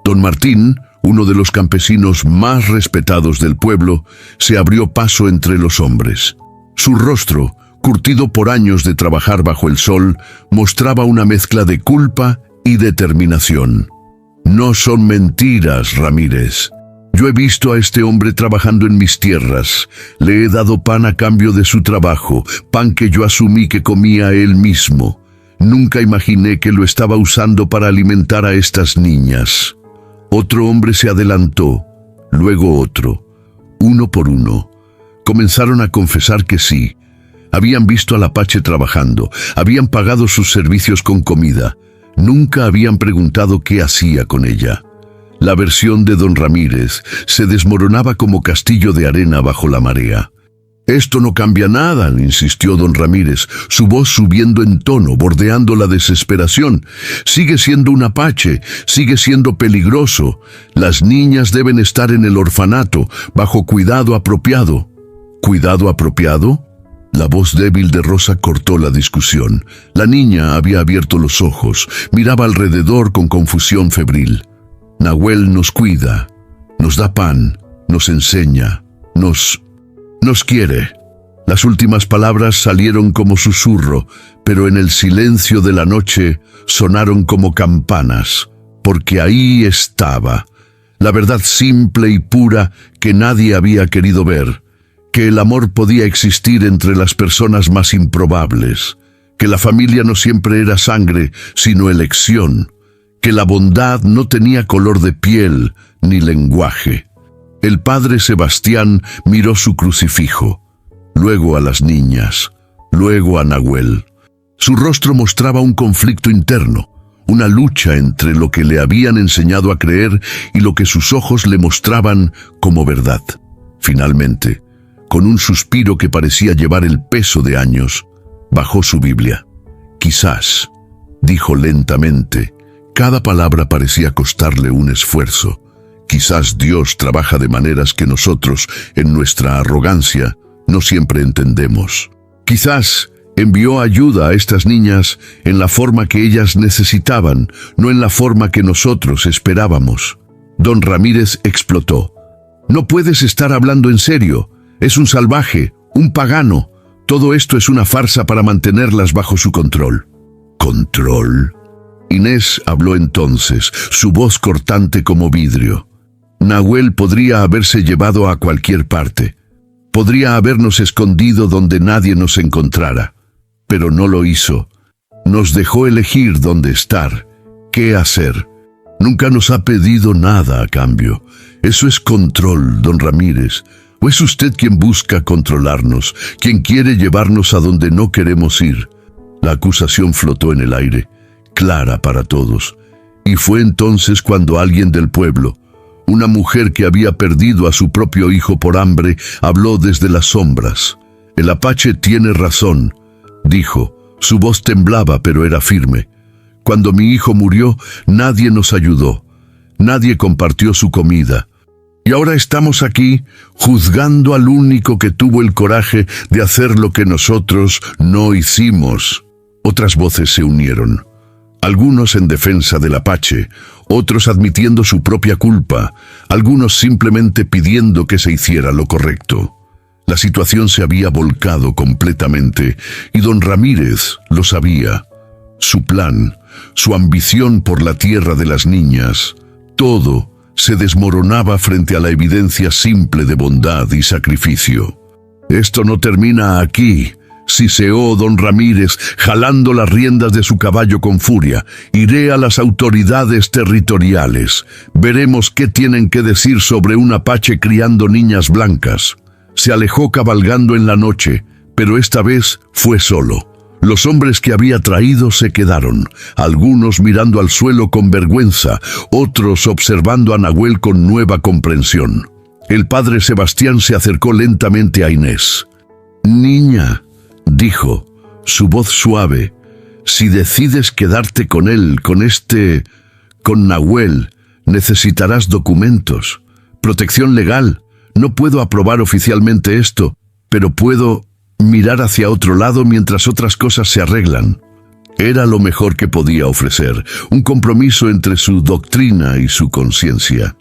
Don Martín, uno de los campesinos más respetados del pueblo, se abrió paso entre los hombres. Su rostro, curtido por años de trabajar bajo el sol, mostraba una mezcla de culpa y determinación. «No son mentiras, Ramírez. Yo he visto a este hombre trabajando en mis tierras. Le he dado pan a cambio de su trabajo, pan que yo asumí que comía él mismo. Nunca imaginé que lo estaba usando para alimentar a estas niñas». Otro hombre se adelantó, luego otro. Uno por uno, comenzaron a confesar que sí. Habían visto al apache trabajando, habían pagado sus servicios con comida. Nunca habían preguntado qué hacía con ella. La versión de don Ramírez se desmoronaba como castillo de arena bajo la marea. «Esto no cambia nada», insistió don Ramírez, su voz subiendo en tono, bordeando la desesperación. «Sigue siendo un apache, sigue siendo peligroso. Las niñas deben estar en el orfanato, bajo cuidado apropiado». «¿Cuidado apropiado?». La voz débil de Rosa cortó la discusión. La niña había abierto los ojos, miraba alrededor con confusión febril. «Nahuel nos cuida, nos da pan, nos enseña, nos quiere». Las últimas palabras salieron como susurro, pero en el silencio de la noche sonaron como campanas, porque ahí estaba, la verdad simple y pura que nadie había querido ver, que el amor podía existir entre las personas más improbables, que la familia no siempre era sangre, sino elección, que la bondad no tenía color de piel ni lenguaje. El padre Sebastián miró su crucifijo, luego a las niñas, luego a Nahuel. Su rostro mostraba un conflicto interno, una lucha entre lo que le habían enseñado a creer y lo que sus ojos le mostraban como verdad. Finalmente, con un suspiro que parecía llevar el peso de años, bajó su Biblia. «Quizás», dijo lentamente, cada palabra parecía costarle un esfuerzo. «Quizás Dios trabaja de maneras que nosotros, en nuestra arrogancia, no siempre entendemos. Quizás envió ayuda a estas niñas en la forma que ellas necesitaban, no en la forma que nosotros esperábamos». Don Ramírez explotó. «No puedes estar hablando en serio. Es un salvaje, un pagano. Todo esto es una farsa para mantenerlas bajo su control». «¿Control?». Inés habló entonces, su voz cortante como vidrio. «Nahuel podría haberse llevado a cualquier parte. Podría habernos escondido donde nadie nos encontrara. Pero no lo hizo. Nos dejó elegir dónde estar, qué hacer. Nunca nos ha pedido nada a cambio. Eso es control, don Ramírez. ¿O es usted quien busca controlarnos, quien quiere llevarnos a donde no queremos ir?». La acusación flotó en el aire, clara para todos. Y fue entonces cuando alguien del pueblo, una mujer que había perdido a su propio hijo por hambre, habló desde las sombras. «El apache tiene razón», dijo. Su voz temblaba, pero era firme. «Cuando mi hijo murió, nadie nos ayudó. Nadie compartió su comida. Y ahora estamos aquí, juzgando al único que tuvo el coraje de hacer lo que nosotros no hicimos». Otras voces se unieron. Algunos en defensa del apache, otros admitiendo su propia culpa, algunos simplemente pidiendo que se hiciera lo correcto. La situación se había volcado completamente, y don Ramírez lo sabía. Su plan, su ambición por la tierra de las niñas, todo se desmoronaba frente a la evidencia simple de bondad y sacrificio. «Esto no termina aquí», siseó don Ramírez, jalando las riendas de su caballo con furia. «Iré a las autoridades territoriales. Veremos qué tienen que decir sobre un apache criando niñas blancas». Se alejó cabalgando en la noche, pero esta vez fue solo. Los hombres que había traído se quedaron, algunos mirando al suelo con vergüenza, otros observando a Nahuel con nueva comprensión. El padre Sebastián se acercó lentamente a Inés. «Niña», dijo, su voz suave, «si decides quedarte con él, con Nahuel, necesitarás documentos, protección legal. No puedo aprobar oficialmente esto, pero puedo mirar hacia otro lado mientras otras cosas se arreglan». Era lo mejor que podía ofrecer, un compromiso entre su doctrina y su conciencia.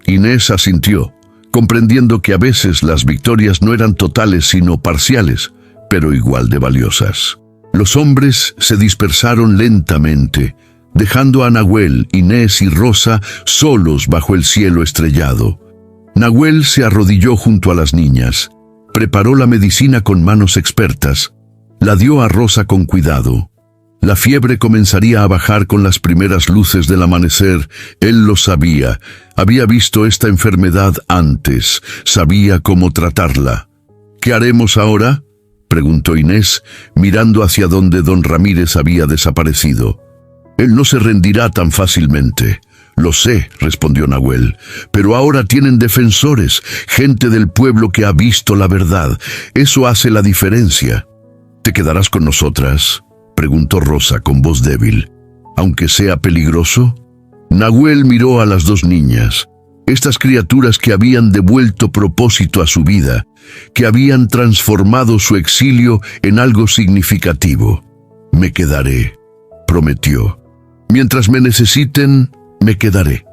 Inés asintió, comprendiendo que a veces las victorias no eran totales sino parciales, pero igual de valiosas. Los hombres se dispersaron lentamente, dejando a Nahuel, Inés y Rosa solos bajo el cielo estrellado. Nahuel se arrodilló junto a las niñas, preparó la medicina con manos expertas, la dio a Rosa con cuidado. La fiebre comenzaría a bajar con las primeras luces del amanecer. Él lo sabía, había visto esta enfermedad antes, sabía cómo tratarla. ¿Qué haremos ahora?, preguntó Inés, mirando hacia donde don Ramírez había desaparecido. Él no se rendirá tan fácilmente. Lo sé, respondió Nahuel, pero ahora tienen defensores, gente del pueblo que ha visto la verdad. Eso hace la diferencia. ¿Te quedarás con nosotras?, preguntó Rosa con voz débil. ¿Aunque sea peligroso? Nahuel miró a las dos niñas, estas criaturas que habían devuelto propósito a su vida, que habían transformado su exilio en algo significativo. Me quedaré, prometió. Mientras me necesiten, me quedaré.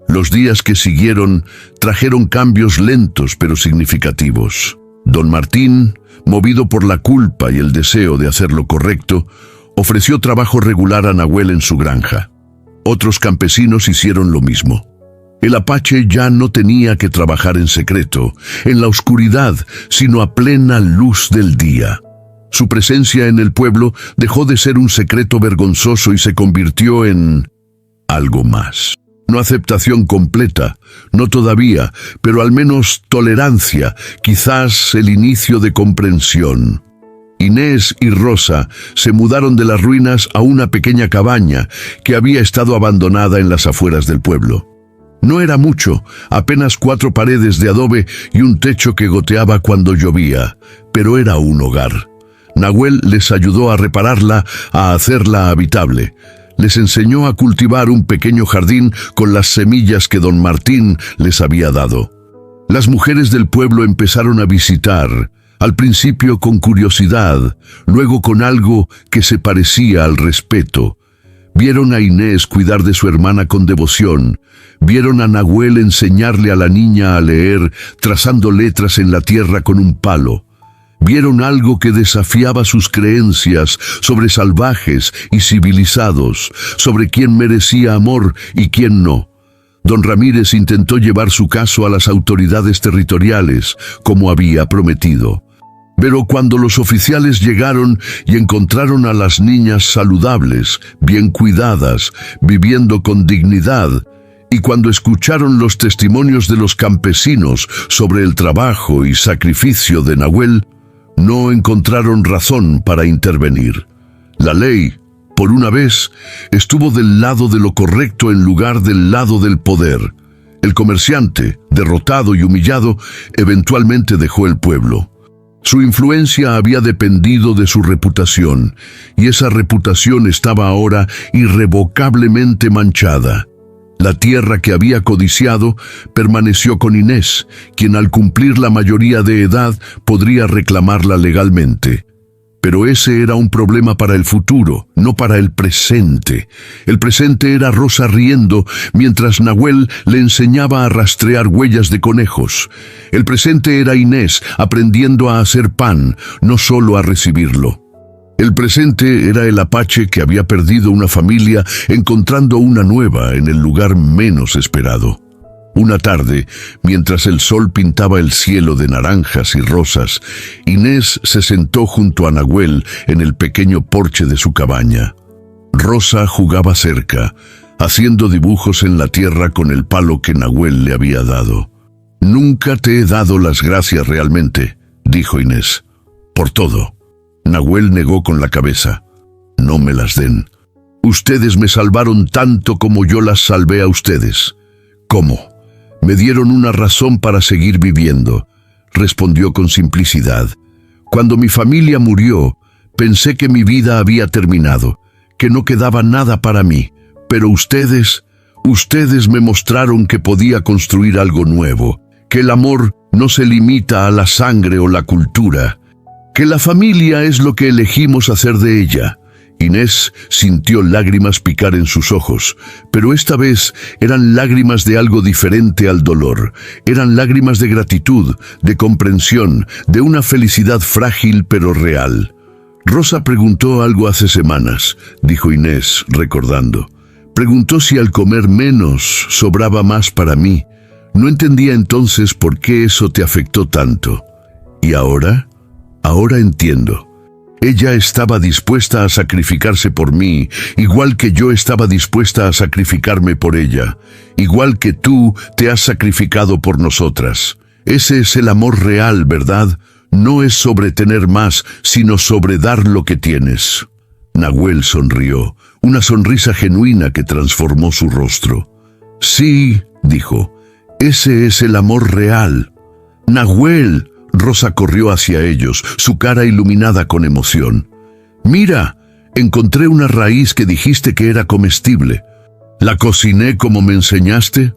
Los días que siguieron trajeron cambios lentos pero significativos. Don Martín, movido por la culpa y el deseo de hacer lo correcto, ofreció trabajo regular a Nahuel en su granja. Otros campesinos hicieron lo mismo. El apache ya no tenía que trabajar en secreto, en la oscuridad, sino a plena luz del día. Su presencia en el pueblo dejó de ser un secreto vergonzoso y se convirtió en algo más. No aceptación completa, no todavía, pero al menos tolerancia, quizás el inicio de comprensión. Inés y Rosa se mudaron de las ruinas a una pequeña cabaña que había estado abandonada en las afueras del pueblo. No era mucho, apenas 4 paredes de adobe y un techo que goteaba cuando llovía, pero era un hogar. Nahuel les ayudó a repararla, a hacerla habitable. Les enseñó a cultivar un pequeño jardín con las semillas que don Martín les había dado. Las mujeres del pueblo empezaron a visitar, al principio con curiosidad, luego con algo que se parecía al respeto. Vieron a Inés cuidar de su hermana con devoción, vieron a Nahuel enseñarle a la niña a leer, trazando letras en la tierra con un palo. Vieron algo que desafiaba sus creencias sobre salvajes y civilizados, sobre quién merecía amor y quién no. Don Ramírez intentó llevar su caso a las autoridades territoriales, como había prometido. Pero cuando los oficiales llegaron y encontraron a las niñas saludables, bien cuidadas, viviendo con dignidad, y cuando escucharon los testimonios de los campesinos sobre el trabajo y sacrificio de Nahuel, no encontraron razón para intervenir. La ley, por una vez, estuvo del lado de lo correcto en lugar del lado del poder. El comerciante, derrotado y humillado, eventualmente dejó el pueblo. Su influencia había dependido de su reputación, y esa reputación estaba ahora irrevocablemente manchada. La tierra que había codiciado permaneció con Inés, quien al cumplir la mayoría de edad podría reclamarla legalmente. Pero ese era un problema para el futuro, no para el presente. El presente era Rosa riendo mientras Nahuel le enseñaba a rastrear huellas de conejos. El presente era Inés aprendiendo a hacer pan, no solo a recibirlo. El presente era el apache que había perdido una familia encontrando una nueva en el lugar menos esperado. Una tarde, mientras el sol pintaba el cielo de naranjas y rosas, Inés se sentó junto a Nahuel en el pequeño porche de su cabaña. Rosa jugaba cerca, haciendo dibujos en la tierra con el palo que Nahuel le había dado. «Nunca te he dado las gracias realmente», dijo Inés. «Por todo». Nahuel negó con la cabeza. «No me las den. Ustedes me salvaron tanto como yo las salvé a ustedes». «¿Cómo?» «Me dieron una razón para seguir viviendo», respondió con simplicidad. «Cuando mi familia murió, pensé que mi vida había terminado, que no quedaba nada para mí. Pero ustedes me mostraron que podía construir algo nuevo, que el amor no se limita a la sangre o la cultura, que la familia es lo que elegimos hacer de ella, Inés sintió lágrimas picar en sus ojos, pero esta vez eran lágrimas de algo diferente al dolor. Eran lágrimas de gratitud, de comprensión, de una felicidad frágil pero real. Rosa preguntó algo hace semanas, dijo Inés, recordando. Preguntó si al comer menos sobraba más para mí. No entendía entonces por qué eso te afectó tanto. ¿Y ahora? Ahora entiendo. Ella estaba dispuesta a sacrificarse por mí, igual que yo estaba dispuesta a sacrificarme por ella, igual que tú te has sacrificado por nosotras. Ese es el amor real, ¿verdad? No es sobre tener más, sino sobre dar lo que tienes. Nahuel sonrió, una sonrisa genuina que transformó su rostro. Sí, dijo, ese es el amor real. Nahuel. Rosa corrió hacia ellos, su cara iluminada con emoción. Mira, encontré una raíz que dijiste que era comestible. ¿La cociné como me enseñaste?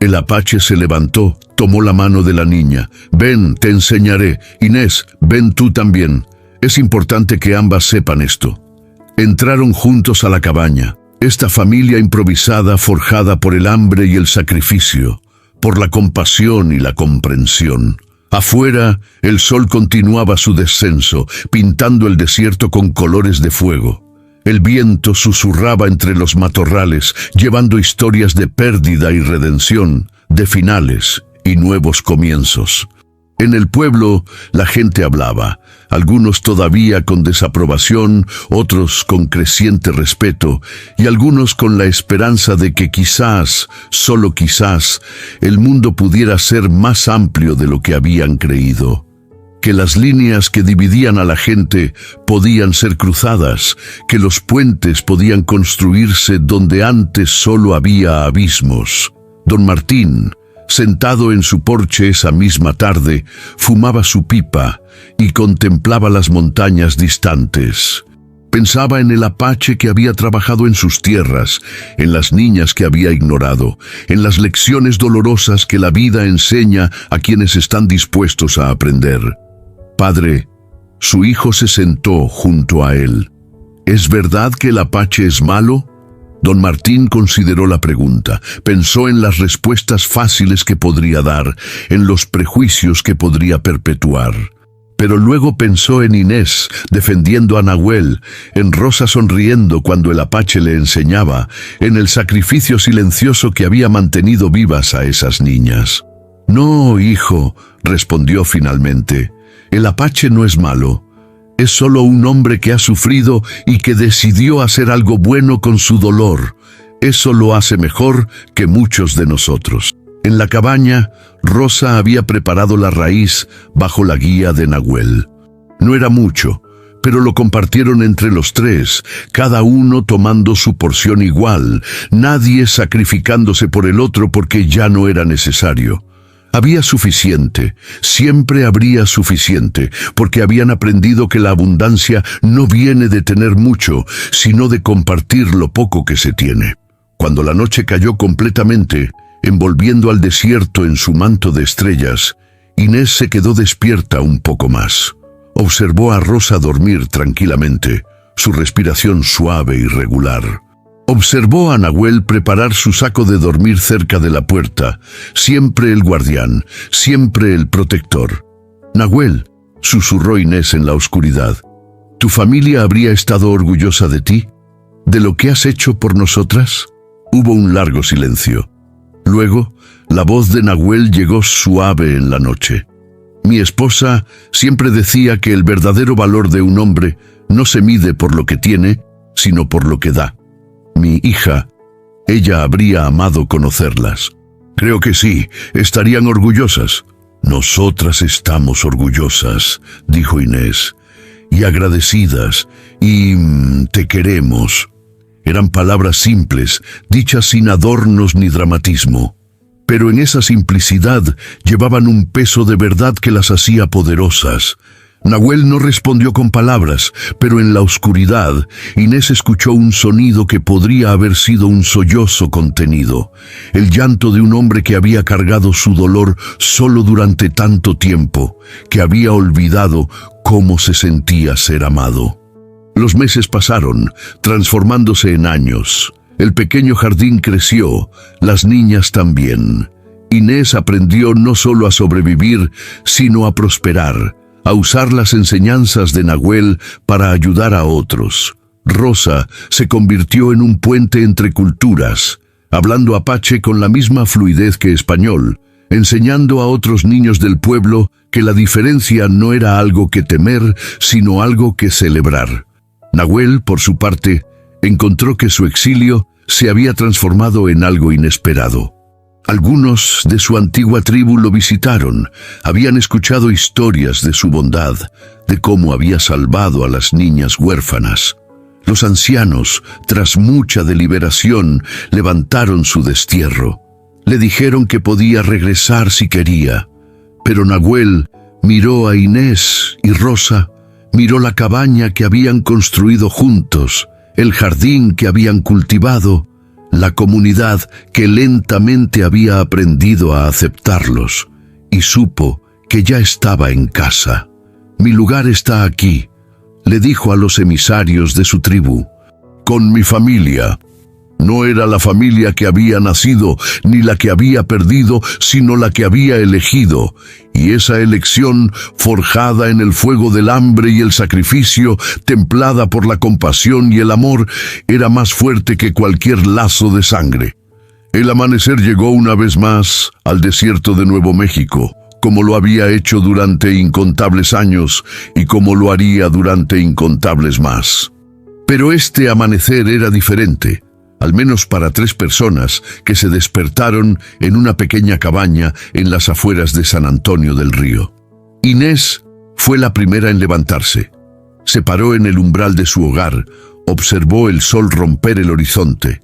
El apache se levantó, tomó la mano de la niña. Ven, te enseñaré. Inés, ven tú también. Es importante que ambas sepan esto. Entraron juntos a la cabaña. Esta familia improvisada forjada por el hambre y el sacrificio, por la compasión y la comprensión. Afuera, el sol continuaba su descenso, pintando el desierto con colores de fuego. El viento susurraba entre los matorrales, llevando historias de pérdida y redención, de finales y nuevos comienzos. En el pueblo, la gente hablaba, algunos todavía con desaprobación, otros con creciente respeto, y algunos con la esperanza de que quizás, solo quizás, el mundo pudiera ser más amplio de lo que habían creído. Que las líneas que dividían a la gente podían ser cruzadas, que los puentes podían construirse donde antes solo había abismos. Don Martín, sentado en su porche esa misma tarde, fumaba su pipa y contemplaba las montañas distantes. Pensaba en el apache que había trabajado en sus tierras, en las niñas que había ignorado, en las lecciones dolorosas que la vida enseña a quienes están dispuestos a aprender. Padre, su hijo se sentó junto a él. ¿Es verdad que el apache es malo? Don Martín consideró la pregunta, pensó en las respuestas fáciles que podría dar, en los prejuicios que podría perpetuar. Pero luego pensó en Inés, defendiendo a Nahuel, en Rosa sonriendo cuando el apache le enseñaba, en el sacrificio silencioso que había mantenido vivas a esas niñas. No, hijo, respondió finalmente, el apache no es malo. Es solo un hombre que ha sufrido y que decidió hacer algo bueno con su dolor. Eso lo hace mejor que muchos de nosotros. En la cabaña, Rosa había preparado la raíz bajo la guía de Nahuel. No era mucho, pero lo compartieron entre los tres, cada uno tomando su porción igual, nadie sacrificándose por el otro porque ya no era necesario. Había suficiente, siempre habría suficiente, porque habían aprendido que la abundancia no viene de tener mucho, sino de compartir lo poco que se tiene. Cuando la noche cayó completamente, envolviendo al desierto en su manto de estrellas, Inés se quedó despierta un poco más. Observó a Rosa dormir tranquilamente, su respiración suave y regular. Observó a Nahuel preparar su saco de dormir cerca de la puerta, siempre el guardián, siempre el protector. Nahuel, susurró Inés en la oscuridad, ¿tu familia habría estado orgullosa de ti? ¿De lo que has hecho por nosotras? Hubo un largo silencio. Luego, la voz de Nahuel llegó suave en la noche. Mi esposa siempre decía que el verdadero valor de un hombre no se mide por lo que tiene, sino por lo que da. Mi hija, ella habría amado conocerlas. Creo que sí, estarían orgullosas. Nosotras estamos orgullosas, dijo Inés, y agradecidas, y te queremos. Eran palabras simples, dichas sin adornos ni dramatismo. Pero en esa simplicidad llevaban un peso de verdad que las hacía poderosas. Nahuel no respondió con palabras, pero en la oscuridad, Inés escuchó un sonido que podría haber sido un sollozo contenido, el llanto de un hombre que había cargado su dolor solo durante tanto tiempo, que había olvidado cómo se sentía ser amado. Los meses pasaron, transformándose en años. El pequeño jardín creció, las niñas también. Inés aprendió no solo a sobrevivir, sino a prosperar, a usar las enseñanzas de Nahuel para ayudar a otros. Rosa se convirtió en un puente entre culturas, hablando apache con la misma fluidez que español, enseñando a otros niños del pueblo que la diferencia no era algo que temer, sino algo que celebrar. Nahuel, por su parte, encontró que su exilio se había transformado en algo inesperado. Algunos de su antigua tribu lo visitaron, habían escuchado historias de su bondad, de cómo había salvado a las niñas huérfanas. Los ancianos, tras mucha deliberación, levantaron su destierro. Le dijeron que podía regresar si quería, pero Nahuel miró a Inés y Rosa, miró la cabaña que habían construido juntos, el jardín que habían cultivado, la comunidad que lentamente había aprendido a aceptarlos, y supo que ya estaba en casa. «Mi lugar está aquí», le dijo a los emisarios de su tribu, «con mi familia». No era la familia que había nacido, ni la que había perdido, sino la que había elegido. Y esa elección, forjada en el fuego del hambre y el sacrificio, templada por la compasión y el amor, era más fuerte que cualquier lazo de sangre. El amanecer llegó una vez más al desierto de Nuevo México, como lo había hecho durante incontables años y como lo haría durante incontables más. Pero este amanecer era diferente. Al menos para 3 personas que se despertaron en una pequeña cabaña en las afueras de San Antonio del Río. Inés fue la primera en levantarse. Se paró en el umbral de su hogar, observó el sol romper el horizonte,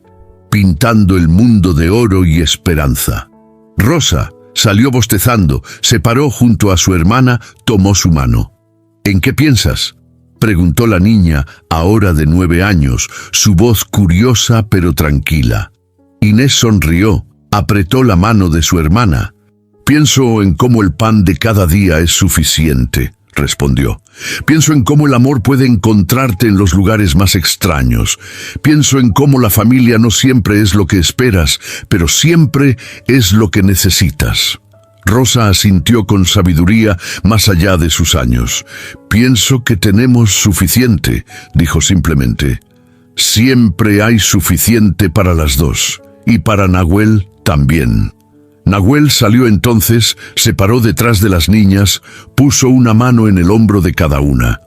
pintando el mundo de oro y esperanza. Rosa salió bostezando, se paró junto a su hermana, tomó su mano. «¿En qué piensas?», preguntó la niña, ahora de 9 años, su voz curiosa pero tranquila. Inés sonrió, apretó la mano de su hermana. «Pienso en cómo el pan de cada día es suficiente», respondió. «Pienso en cómo el amor puede encontrarte en los lugares más extraños. Pienso en cómo la familia no siempre es lo que esperas, pero siempre es lo que necesitas». Rosa asintió con sabiduría más allá de sus años. «Pienso que tenemos suficiente», dijo simplemente. «Siempre hay suficiente para las dos, y para Nahuel también». Nahuel salió entonces, se paró detrás de las niñas, puso una mano en el hombro de cada una.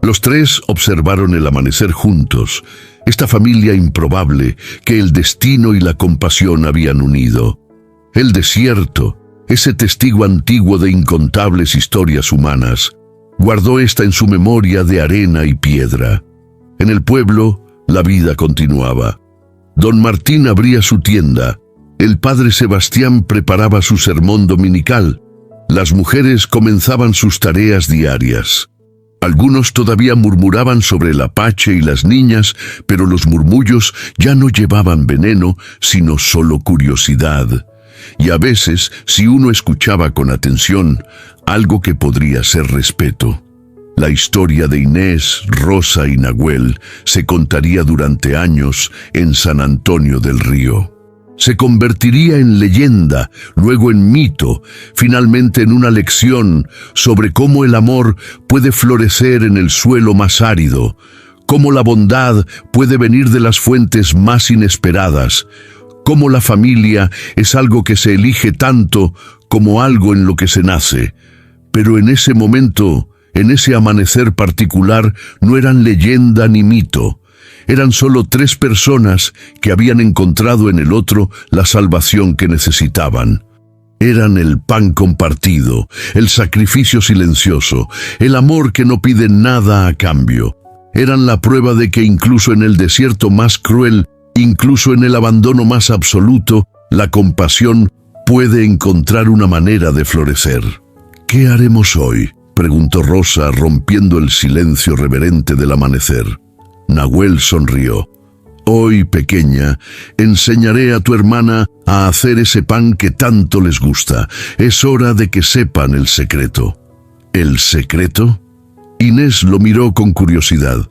Los 3 observaron el amanecer juntos, esta familia improbable que el destino y la compasión habían unido. El desierto, ese testigo antiguo de incontables historias humanas, guardó esta en su memoria de arena y piedra. En el pueblo, la vida continuaba. Don Martín abría su tienda, el padre Sebastián preparaba su sermón dominical, las mujeres comenzaban sus tareas diarias. Algunos todavía murmuraban sobre el apache y las niñas, pero los murmullos ya no llevaban veneno, sino solo curiosidad. Y a veces, si uno escuchaba con atención, algo que podría ser respeto. La historia de Inés, Rosa y Nahuel se contaría durante años en San Antonio del Río. Se convertiría en leyenda, luego en mito, finalmente en una lección sobre cómo el amor puede florecer en el suelo más árido, cómo la bondad puede venir de las fuentes más inesperadas, cómo la familia es algo que se elige tanto como algo en lo que se nace. Pero en ese momento, en ese amanecer particular, no eran leyenda ni mito. Eran solo 3 personas que habían encontrado en el otro la salvación que necesitaban. Eran el pan compartido, el sacrificio silencioso, el amor que no pide nada a cambio. Eran la prueba de que incluso en el desierto más cruel, incluso en el abandono más absoluto, la compasión puede encontrar una manera de florecer. «¿Qué haremos hoy?», preguntó Rosa, rompiendo el silencio reverente del amanecer. Nahuel sonrió. «Hoy, pequeña, enseñaré a tu hermana a hacer ese pan que tanto les gusta. Es hora de que sepan el secreto». «¿El secreto?». Inés lo miró con curiosidad.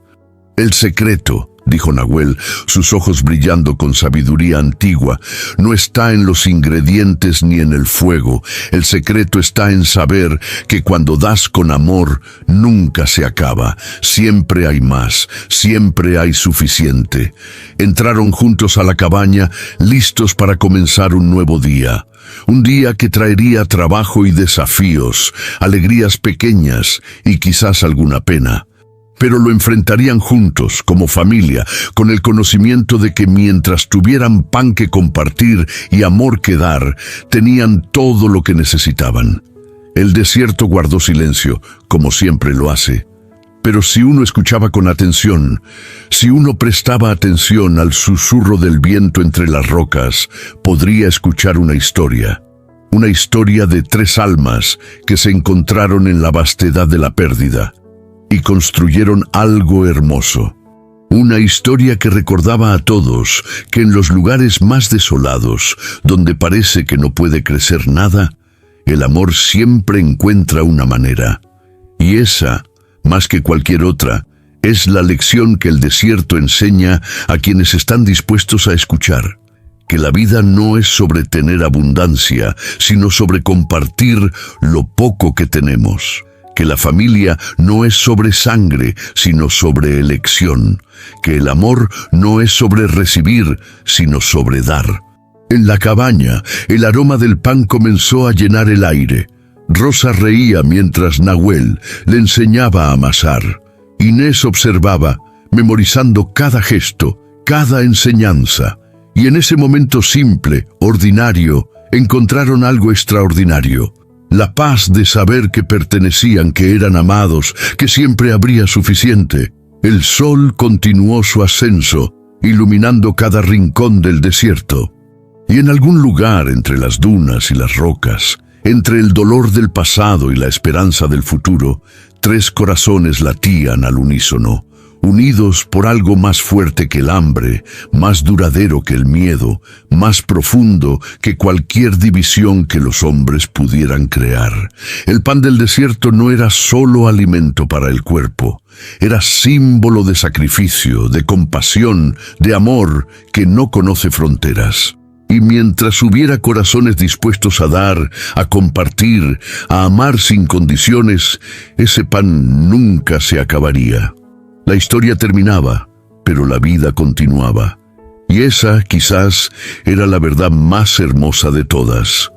El secreto, dijo Nahuel, sus ojos brillando con sabiduría antigua, no está en los ingredientes ni en el fuego. El secreto está en saber que cuando das con amor, nunca se acaba. Siempre hay más, siempre hay suficiente. Entraron juntos a la cabaña, listos para comenzar un nuevo día. Un día que traería trabajo y desafíos, alegrías pequeñas y quizás alguna pena. Pero lo enfrentarían juntos, como familia, con el conocimiento de que mientras tuvieran pan que compartir y amor que dar, tenían todo lo que necesitaban. El desierto guardó silencio, como siempre lo hace. Pero si uno escuchaba con atención, si uno prestaba atención al susurro del viento entre las rocas, podría escuchar una historia de 3 almas que se encontraron en la vastedad de la pérdida y construyeron algo hermoso. Una historia que recordaba a todos que en los lugares más desolados, donde parece que no puede crecer nada, el amor siempre encuentra una manera. Y esa, más que cualquier otra, es la lección que el desierto enseña a quienes están dispuestos a escuchar. Que la vida no es sobre tener abundancia, sino sobre compartir lo poco que tenemos. Que la familia no es sobre sangre, sino sobre elección. Que el amor no es sobre recibir, sino sobre dar. En la cabaña, el aroma del pan comenzó a llenar el aire. Rosa reía mientras Nahuel le enseñaba a amasar. Inés observaba, memorizando cada gesto, cada enseñanza. Y en ese momento simple, ordinario, encontraron algo extraordinario. La paz de saber que pertenecían, que eran amados, que siempre habría suficiente. El sol continuó su ascenso, iluminando cada rincón del desierto. Y en algún lugar entre las dunas y las rocas, entre el dolor del pasado y la esperanza del futuro, 3 corazones latían al unísono, unidos por algo más fuerte que el hambre, más duradero que el miedo, más profundo que cualquier división que los hombres pudieran crear. El pan del desierto no era solo alimento para el cuerpo, era símbolo de sacrificio, de compasión, de amor que no conoce fronteras. Y mientras hubiera corazones dispuestos a dar, a compartir, a amar sin condiciones, ese pan nunca se acabaría. La historia terminaba, pero la vida continuaba. Y esa, quizás, era la verdad más hermosa de todas.